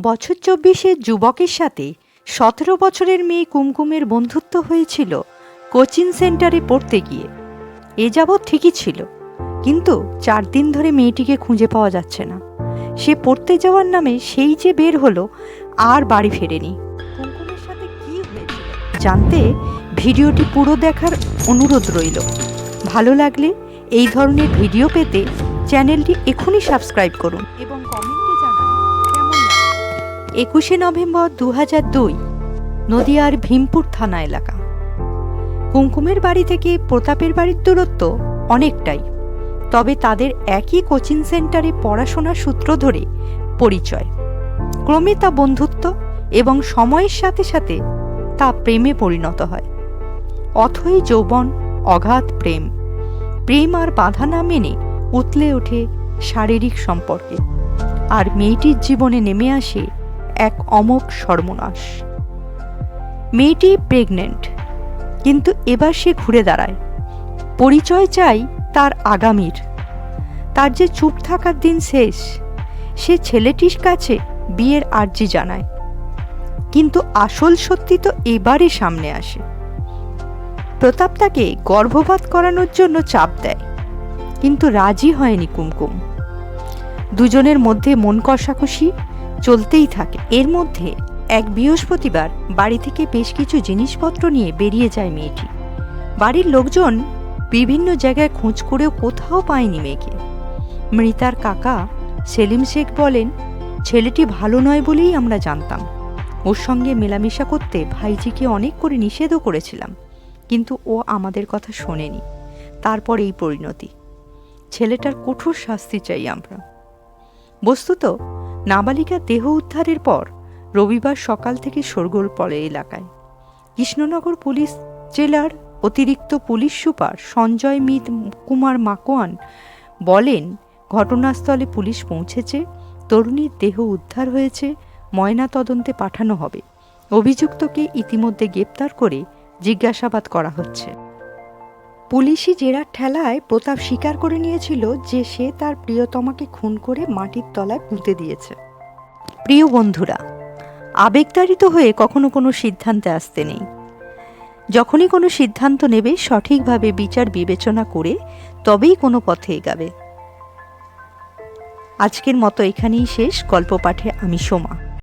বছর 24-এর যুবকের সাথে 17 বছরের মেয়ে কুমকুমের বন্ধুত্ব হয়েছিল কোচিং সেন্টারে পড়তে গিয়ে। এ যাবৎ ঠিকই ছিল, কিন্তু 4 দিন ধরে মেয়েটিকে খুঁজে পাওয়া যাচ্ছে না। সে পড়তে যাওয়ার নামে সেই যে বের হলো, আর বাড়ি ফেরেনি। কুমকুমের সাথে কি হয়েছিল জানতে ভিডিওটি পুরো দেখার অনুরোধ রইল। ভালো লাগলে এই ধরনের ভিডিও পেতে চ্যানেলটি এখনই সাবস্ক্রাইব করুন এবং কমেন্টে জানান কেমন লাগে। 21শে নভেম্বর 2002, নদিয়ার ভীমপুর থানা এলাকা। কুমকুমের বাড়ি থেকে প্রতাপের বাড়ির দূরত্ব অনেকটাই, তবে তাদের একই কোচিং সেন্টারে পড়াশোনার সূত্র ধরে পরিচয়। ক্রমে তা বন্ধুত্ব এবং সময়ের সাথে সাথে তা প্রেমে পরিণত হয়। অথই যৌবন, অগাধ প্রেম। প্রেম আর বাধা না মেনে উতলে ওঠে শারীরিক সম্পর্কে, আর মেয়েটির জীবনে নেমে আসে এক অমোঘ সর্বনাশ। মেয়েটি প্রেগনেন্ট, কিন্তু এবার সে ঘুরে দাঁড়ায়। পরিচয় চাই তার আগামীর। তার যে চুপ থাকার দিন শেষ, সে ছেলেটির কাছে বিয়ের আর্জি জানায়, কিন্তু আসল সত্যি তো এবারই সামনে আসে। প্রতাপ তাকে গর্ভপাত করানোর জন্য চাপ দেয়, কিন্তু রাজি হয়নি কুমকুম। দুজনের মধ্যে মন কষাকষি চলতেই থাকে। এর মধ্যে এক বৃহস্পতিবার বাড়ি থেকে বেশ কিছু জিনিসপত্র নিয়ে বেরিয়ে যায় মেয়েটি। বাড়ির লোকজন বিভিন্ন জায়গায় খোঁজ করেও কোথাও পায়নি মেয়েকে। মৃতার কাকা সেলিম শেখ বলেন, ছেলেটি ভালো নয় বলেই আমরা জানতাম। ওর সঙ্গে মেলামেশা করতে ভাইজিকে অনেক করে নিষেধও করেছিলাম, কিন্তু ও আমাদের কথা শোনেনি। তারপর এই পরিণতি। ছেলেটার কঠোর শাস্তি চাই আমরা। বস্তুত নাবালিকার দেহ উদ্ধারের পর রবিবার সকাল থেকে শোরগোল পড়ে এলাকায়। কৃষ্ণনগর পুলিশ জেলার অতিরিক্ত পুলিশ সুপার সঞ্জয় কুমার মাকোয়ান বলেন, ঘটনাস্থলে পুলিশ পৌঁছেছে, তরুণীর দেহ উদ্ধার হয়েছে, ময়না তদন্তে পাঠানো হবে। অভিযুক্তকে ইতিমধ্যে গ্রেপ্তার করে জিজ্ঞাসাবাদ করা হচ্ছে। পুলিশি জেরার ঠেলায় প্রতাপ স্বীকার করে নিয়েছিল যে সে তার প্রিয়তমাকে খুন করে মাটির তলায় পুঁতে দিয়েছে। প্রিয় বন্ধুরা, আবেগতাড়িত হয়ে কখনো কোনো সিদ্ধান্তে আসতে নেই। যখনই কোনো সিদ্ধান্ত নেবে সঠিকভাবে বিচার বিবেচনা করে তবেই কোনো পথে এগাবে। আজকের মতো এখানেই শেষ। গল্প পাঠে আমি সোমা।